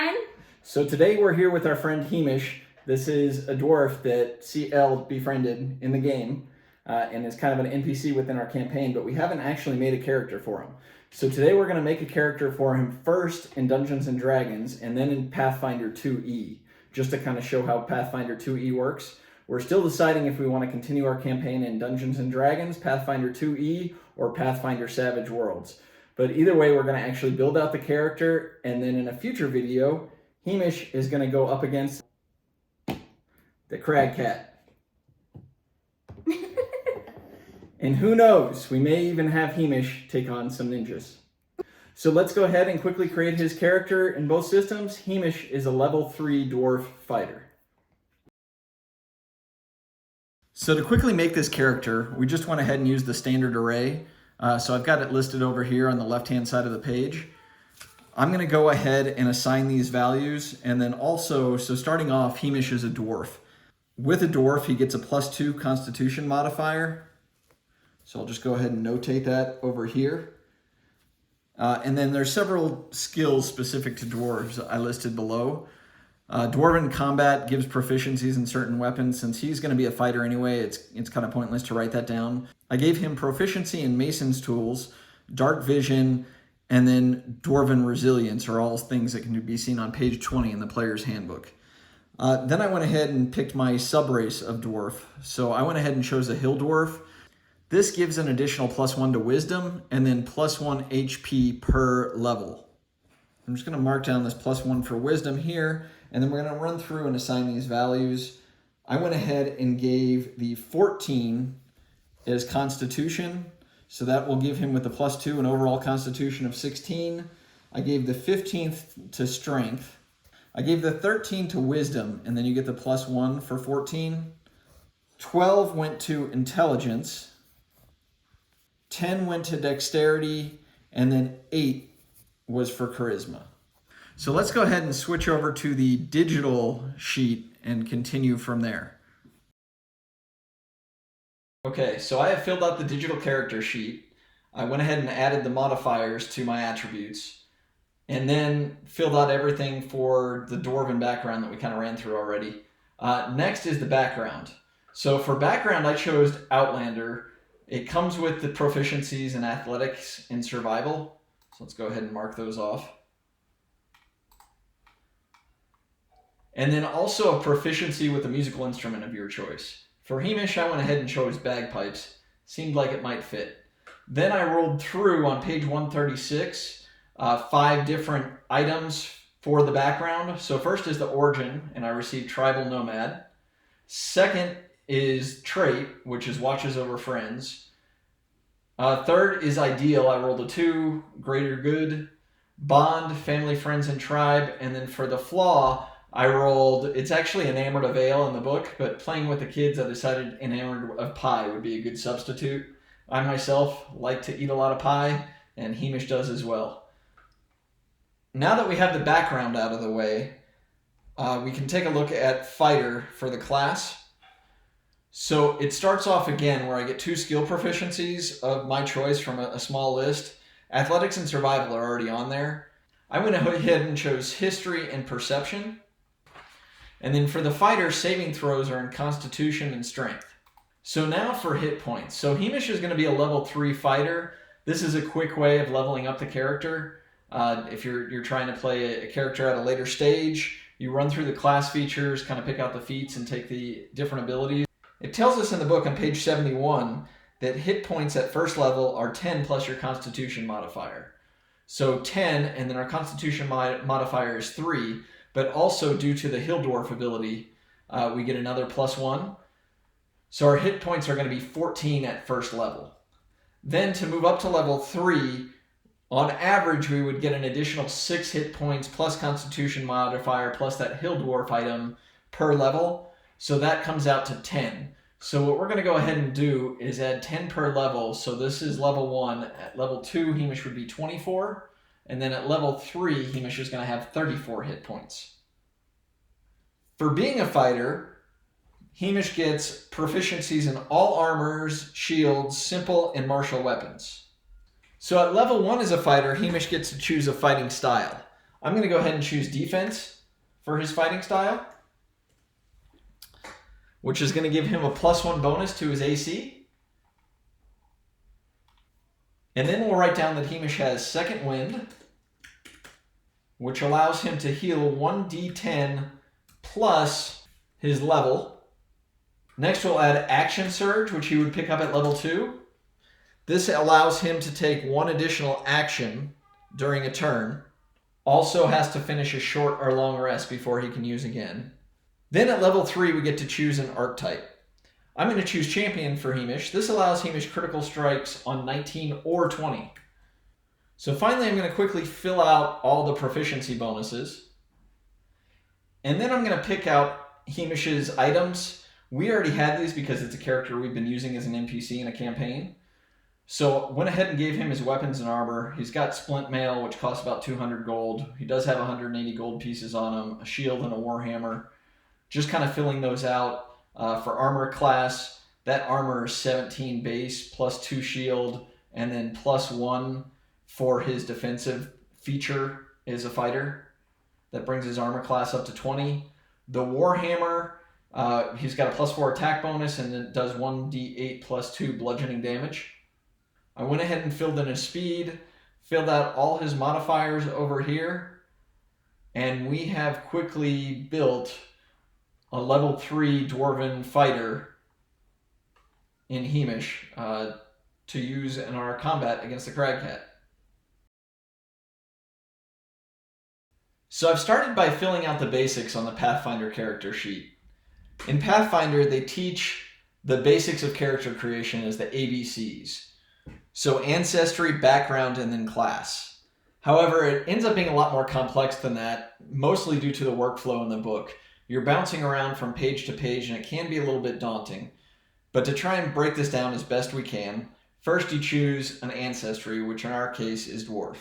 everyone. So today we're here with our friend Hemish. This is a dwarf that CL befriended in the game and is kind of an NPC within our campaign, but we haven't actually made a character for him. So today we're going to make a character for him first in Dungeons & Dragons and then in Pathfinder 2e, just to kind of show how Pathfinder 2e works. We're still deciding if we want to continue our campaign in Dungeons & Dragons, Pathfinder 2e, or Pathfinder Savage Worlds. But either way, we're going to actually build out the character, and then in a future video, Hemish is going to go up against the Crag Cat. And who knows, we may even have Hemish take on some ninjas. So let's go ahead and quickly create his character in both systems. Hemish is a level 3 Dwarf Fighter. So to quickly make this character, we just went ahead and used the standard array. So I've got it listed over here on the left-hand side of the page. I'm going to go ahead and assign these values, and then also, so starting off, Hemish is a dwarf. With a dwarf, he gets a +2 Constitution modifier. So I'll just go ahead and notate that over here. And then there's several skills specific to dwarves I listed below. Dwarven combat gives proficiencies in certain weapons. Since he's going to be a fighter anyway, it's kind of pointless to write that down. I gave him proficiency in Mason's tools, dark vision, and then Dwarven resilience are all things that can be seen on page 20 in the player's handbook. Then I went ahead and picked my subrace of dwarf. So I went ahead and chose a hill dwarf. This gives an additional +1 to wisdom and then +1 HP per level. I'm just going to mark down this +1 for wisdom here, and then we're going to run through and assign these values. I went ahead and gave the 14 as Constitution, so that will give him with the +2 an overall Constitution of 16. I gave the 15th to Strength. I gave the 13 to Wisdom, and then you get the +1 for 14. 12 went to Intelligence. 10 went to Dexterity, and then 8 was for Charisma. So let's go ahead and switch over to the digital sheet and continue from there. Okay, so I have filled out the digital character sheet. I went ahead and added the modifiers to my attributes, and then filled out everything for the dwarven background that we kind of ran through already. Next is the background. So for background, I chose Outlander. It comes with the proficiencies in athletics and survival. So let's go ahead and mark those off. And then also a proficiency with a musical instrument of your choice. For Hemish, I went ahead and chose bagpipes. Seemed like it might fit. Then I rolled through on page 136, 5 different items for the background. So first is the origin, and I received tribal nomad. Second is trait, which is watches over friends. Third is ideal. I rolled a 2, greater good. Bond, family, friends, and tribe. And then for the flaw, I rolled, it's actually enamored of ale in the book, but playing with the kids, I decided enamored of pie would be a good substitute. I myself like to eat a lot of pie, and Hemish does as well. Now that we have the background out of the way, we can take a look at fighter for the class. So it starts off again where I get 2 skill proficiencies of my choice from a small list. Athletics and survival are already on there. I went ahead and chose history and perception. And then for the fighter, saving throws are in constitution and strength. So now for hit points. So Hemish is going to be a level 3 fighter. This is a quick way of leveling up the character. If you're trying to play a character at a later stage, you run through the class features, kind of pick out the feats and take the different abilities. It tells us in the book on page 71 that hit points at first level are 10 plus your constitution modifier. So 10, and then our constitution modifier is 3, but also due to the hill dwarf ability, we get another +1. So our hit points are going to be 14 at first level. Then to move up to level 3, on average, we would get an additional 6 hit points plus constitution modifier plus that hill dwarf item per level. So that comes out to 10. So what we're going to go ahead and do is add 10 per level. So this is level 1. At level 2, Hemish would be 24. And then at level 3, Hemish is going to have 34 hit points. For being a fighter, Hemish gets proficiencies in all armors, shields, simple, and martial weapons. So at level 1 as a fighter, Hemish gets to choose a fighting style. I'm going to go ahead and choose defense for his fighting style, which is going to give him a +1 bonus to his AC. And then we'll write down that Hamish has second wind, which allows him to heal 1d10 plus his level. Next we'll add action surge, which he would pick up at level 2. This allows him to take 1 additional action during a turn. Also has to finish a short or long rest before he can use again. Then at level 3 we get to choose an archetype. I'm going to choose champion for Hamish. This allows Hamish critical strikes on 19 or 20. So finally I'm going to quickly fill out all the proficiency bonuses. And then I'm going to pick out Hamish's items. We already had these because it's a character we've been using as an NPC in a campaign. So went ahead and gave him his weapons and armor. He's got splint mail, which costs about 200 gold. He does have 180 gold pieces on him, a shield and a warhammer. Just kind of filling those out. For armor class, that armor is 17 base plus 2 shield, and then +1 for his defensive feature as a fighter. That brings his armor class up to 20. The warhammer, he's got a +4 attack bonus, and it does 1d8 plus 2 bludgeoning damage. I went ahead and filled in his speed, filled out all his modifiers over here, and we have quickly built a level 3 Dwarven Fighter in Hamish to use in our combat against the Cragcat. So I've started by filling out the basics on the Pathfinder character sheet. In Pathfinder, they teach the basics of character creation as the ABCs. So ancestry, background, and then class. However, it ends up being a lot more complex than that, mostly due to the workflow in the book. You're bouncing around from page to page, and it can be a little bit daunting. But to try and break this down as best we can, first you choose an ancestry, which in our case is dwarf.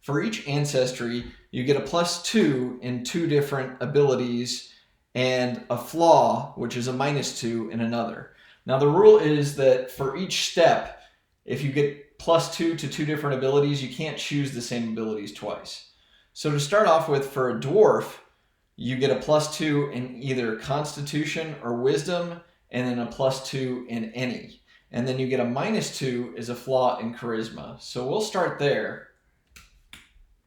For each ancestry, you get a +2 in 2 different abilities, and a flaw, which is a -2 in another. Now the rule is that for each step, if you get +2 to 2 different abilities, you can't choose the same abilities twice. So to start off with, for a dwarf, you get a +2 in either Constitution or Wisdom, and then a +2 in any. And then you get a -2 as a flaw in Charisma. So we'll start there.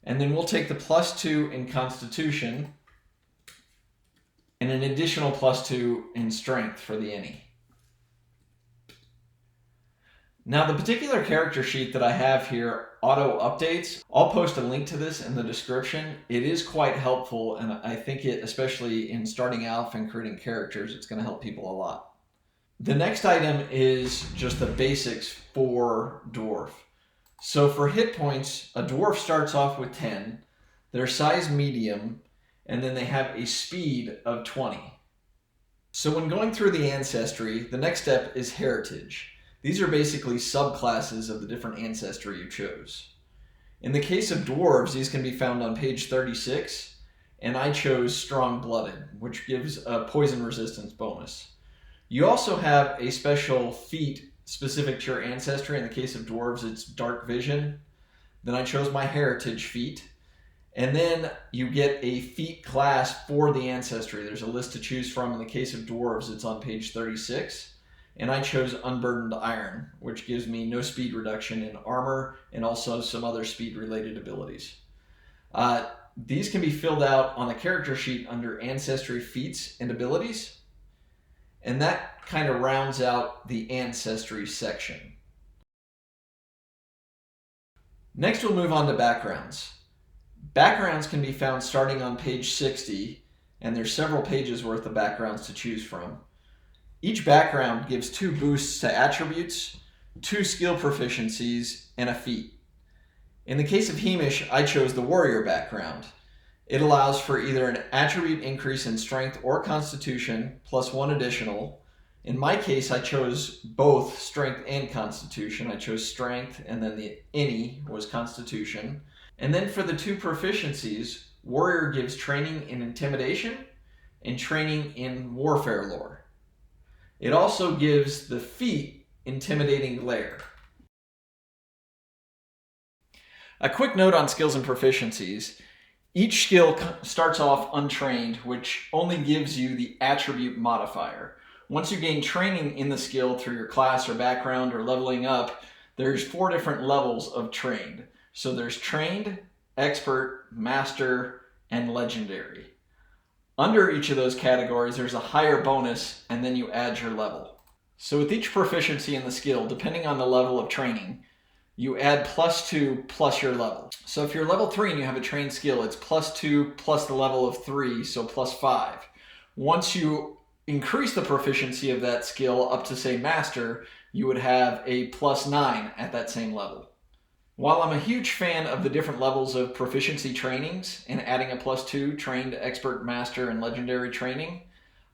And then we'll take the +2 in Constitution, and an additional +2 in Strength for the any. Now the particular character sheet that I have here auto updates. I'll post a link to this in the description. It is quite helpful, and I think it, especially in starting out and creating characters, it's going to help people a lot. The next item is just the basics for dwarf. So for hit points, a dwarf starts off with 10, they're size medium, and then they have a speed of 20. So when going through the ancestry, the next step is heritage. These are basically subclasses of the different ancestry you chose. In the case of dwarves, these can be found on page 36, and I chose strong-blooded, which gives a poison resistance bonus. You also have a special feat specific to your ancestry. In the case of dwarves, it's dark vision. Then I chose my heritage feat. And then you get a feat class for the ancestry. There's a list to choose from. In the case of dwarves, it's on page 36. And I chose Unburdened Iron, which gives me no speed reduction in armor and also some other speed related abilities. These can be filled out on the character sheet under Ancestry Feats and Abilities. And that kind of rounds out the Ancestry section. Next we'll move on to backgrounds. Backgrounds can be found starting on page 60, and there's several pages worth of backgrounds to choose from. Each background gives 2 boosts to attributes, 2 skill proficiencies, and a feat. In the case of Hamish, I chose the warrior background. It allows for either an attribute increase in strength or constitution, plus 1 additional. In my case, I chose both strength and constitution. I chose strength, and then the any was constitution. And then for the 2 proficiencies, warrior gives training in intimidation and training in warfare lore. It also gives the feat Intimidating Glare. A quick note on skills and proficiencies. Each skill starts off untrained, which only gives you the attribute modifier. Once you gain training in the skill through your class or background or leveling up, there's 4 different levels of trained. So there's trained, expert, master, and legendary. Under each of those categories, there's a higher bonus, and then you add your level. So with each proficiency in the skill, depending on the level of training, you add +2 plus your level. So if you're level 3 and you have a trained skill, it's +2 plus the level of 3, so +5. Once you increase the proficiency of that skill up to, say, master, you would have a +9 at that same level. While I'm a huge fan of the different levels of proficiency trainings and adding a +2 trained, expert, master, and legendary training,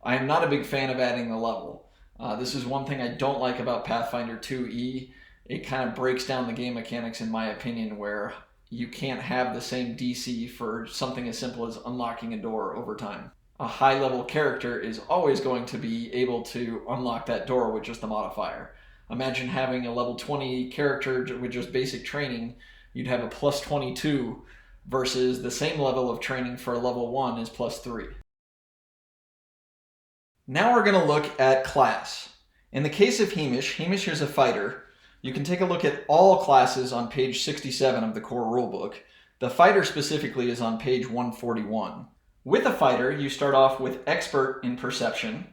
I am not a big fan of adding the level. This is one thing I don't like about Pathfinder 2e. It kind of breaks down the game mechanics, in my opinion, where you can't have the same DC for something as simple as unlocking a door over time. A high-level character is always going to be able to unlock that door with just a modifier. Imagine having a level 20 character with just basic training. You'd have a +22 versus the same level of training for a level 1 is +3. Now we're going to look at class. In the case of Hamish is a fighter. You can take a look at all classes on page 67 of the core rulebook. The fighter specifically is on page 141. With a fighter, you start off with expert in perception.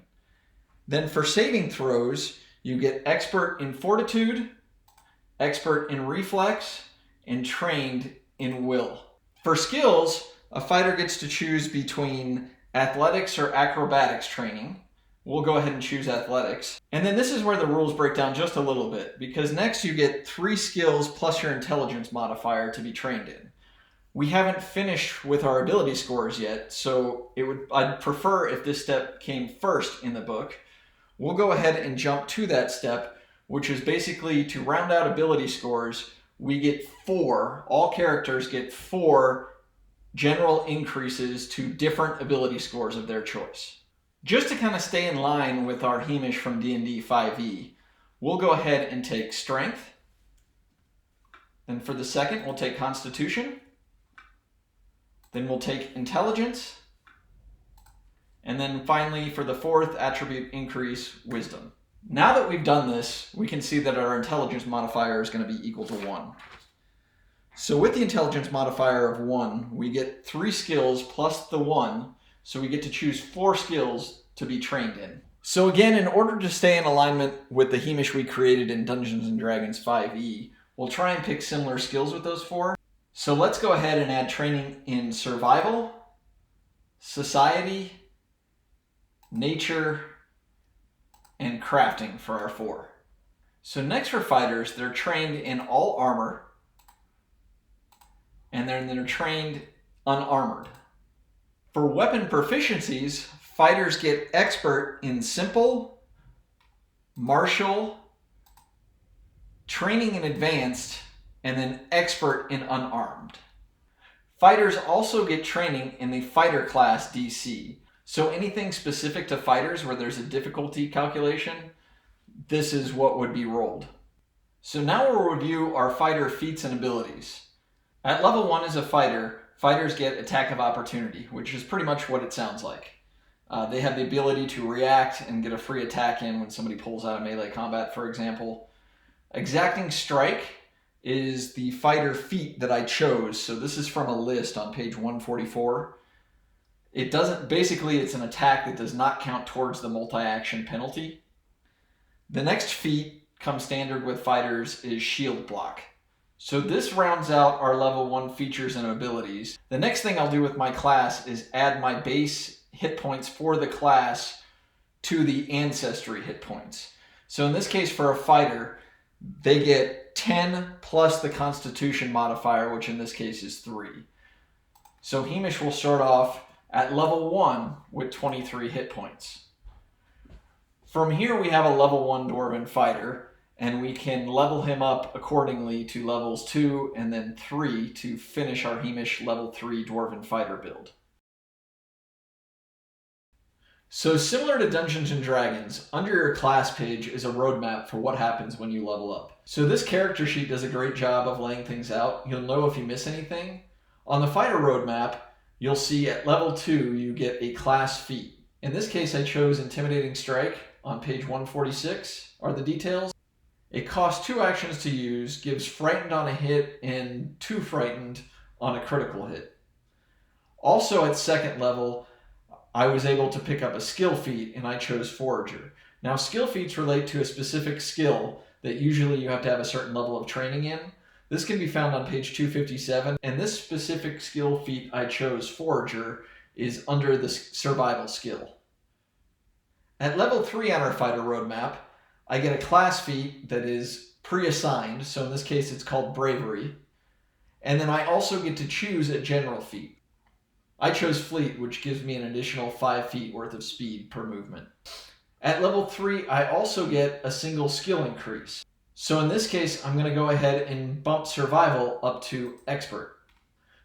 Then for saving throws, you get expert in fortitude, expert in reflex, and trained in will. For skills, a fighter gets to choose between athletics or acrobatics training. We'll go ahead and choose athletics. And then this is where the rules break down just a little bit, because next you get 3 skills plus your intelligence modifier to be trained in. We haven't finished with our ability scores yet, so I'd prefer if this step came first in the book. We'll go ahead and jump to that step, which is basically to round out ability scores. We get 4, all characters get 4 general increases to different ability scores of their choice. Just to kind of stay in line with our Hamish from D&D 5e, we'll go ahead and take Strength. Then for the second, we'll take Constitution. Then we'll take Intelligence. And then finally, for the 4th attribute increase, Wisdom. Now that we've done this, we can see that our Intelligence modifier is going to be equal to 1. So with the Intelligence modifier of 1, we get 3 skills plus the 1, so we get to choose 4 skills to be trained in. So again, in order to stay in alignment with the Hamish we created in Dungeons & Dragons 5e, we'll try and pick similar skills with those 4. So let's go ahead and add training in Survival, Society, Nature, and Crafting for our 4. So next for fighters, they're trained in all armor, and then they're trained unarmored. For weapon proficiencies, fighters get expert in simple, martial, training in advanced, and then expert in unarmed. Fighters also get training in the fighter class DC. So anything specific to fighters where there's a difficulty calculation, this is what would be rolled. So now we'll review our fighter feats and abilities. At level 1 as a fighter, fighters get Attack of Opportunity, which is pretty much what it sounds like. They have the ability to react and get a free attack in when somebody pulls out of melee combat, for example. Exacting Strike is the fighter feat that I chose. So this is from a list on page 144. Basically it's an attack that does not count towards the multi-action penalty. The next feat, comes standard with fighters, is Shield Block. So this rounds out our level 1 features and abilities. The next thing I'll do with my class is add my base hit points for the class to the Ancestry hit points. So in this case for a fighter, they get 10 plus the Constitution modifier, which in this case is 3. So Hamish will start off at level 1 with 23 hit points. From here we have a level 1 Dwarven Fighter, and we can level him up accordingly to levels 2 and then 3 to finish our Hamish level 3 Dwarven Fighter build. So similar to Dungeons & Dragons, under your class page is a roadmap for what happens when you level up. So this character sheet does a great job of laying things out. You'll know if you miss anything. On the fighter roadmap, you'll see at level 2 you get a class feat. In this case I chose Intimidating Strike. On page 146 are the details. It costs 2 actions to use, gives Frightened on a hit and 2 Frightened on a critical hit. Also at 2nd level, I was able to pick up a skill feat, and I chose Forager. Now skill feats relate to a specific skill that usually you have to have a certain level of training in. This can be found on page 257, and this specific skill feat I chose, Forager, is under the survival skill. At level 3 on our fighter roadmap, I get a class feat that is pre-assigned, so in this case it's called Bravery. And then I also get to choose a general feat. I chose Fleet, which gives me an additional 5 feet worth of speed per movement. At level 3, I also get a single skill increase. So in this case, I'm going to go ahead and bump Survival up to Expert.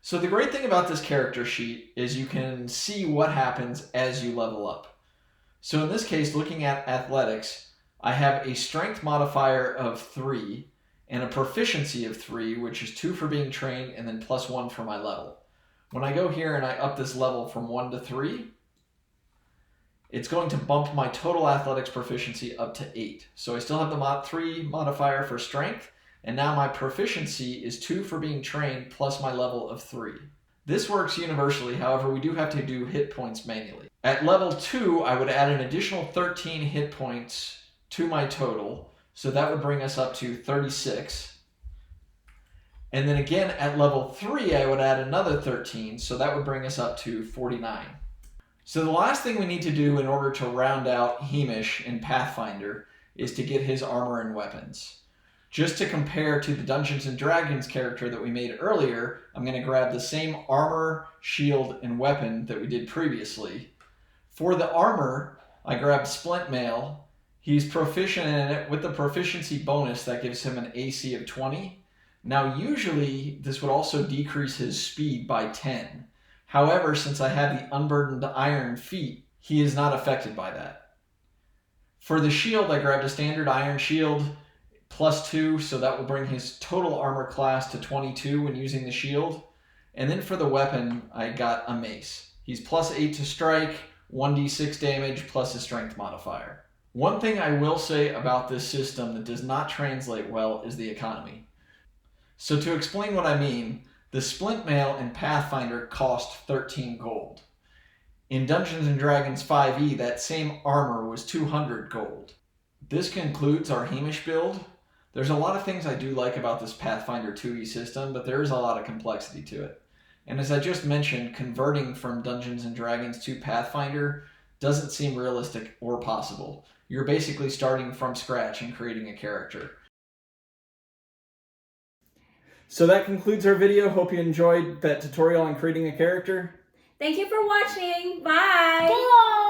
So the great thing about this character sheet is you can see what happens as you level up. So in this case, looking at Athletics, I have a Strength modifier of 3 and a Proficiency of 3, which is 2 for being trained and then plus 1 for my level. When I go here and I up this level from 1 to 3, it's going to bump my total Athletics proficiency up to 8. So I still have the 3 modifier for Strength, and now my Proficiency is 2 for being trained plus my level of 3. This works universally, however we do have to do hit points manually. At level 2, I would add an additional 13 hit points to my total, so that would bring us up to 36. And then again at level 3, I would add another 13, so that would bring us up to 49. So the last thing we need to do in order to round out Hamish in Pathfinder is to get his armor and weapons. Just to compare to the Dungeons & Dragons character that we made earlier, I'm going to grab the same armor, shield, and weapon that we did previously. For the armor, I grabbed Splint Mail. He's proficient in it with the proficiency bonus that gives him an AC of 20. Now usually this would also decrease his speed by 10. However, since I have the Unburdened Iron feat, he is not affected by that. For the shield, I grabbed a standard iron shield, plus 2, so that will bring his total armor class to 22 when using the shield. And then for the weapon, I got a mace. He's plus 8 to strike, 1d6 damage, plus his strength modifier. One thing I will say about this system that does not translate well is the economy. So to explain what I mean, the Splint Mail in Pathfinder cost 13 gold. In Dungeons & Dragons 5e, that same armor was 200 gold. This concludes our Hamish build. There's a lot of things I do like about this Pathfinder 2e system, but there is a lot of complexity to it. And as I just mentioned, converting from Dungeons & Dragons to Pathfinder doesn't seem realistic or possible. You're basically starting from scratch and creating a character. So that concludes our video. Hope you enjoyed that tutorial on creating a character. Thank you for watching. Bye! Bye!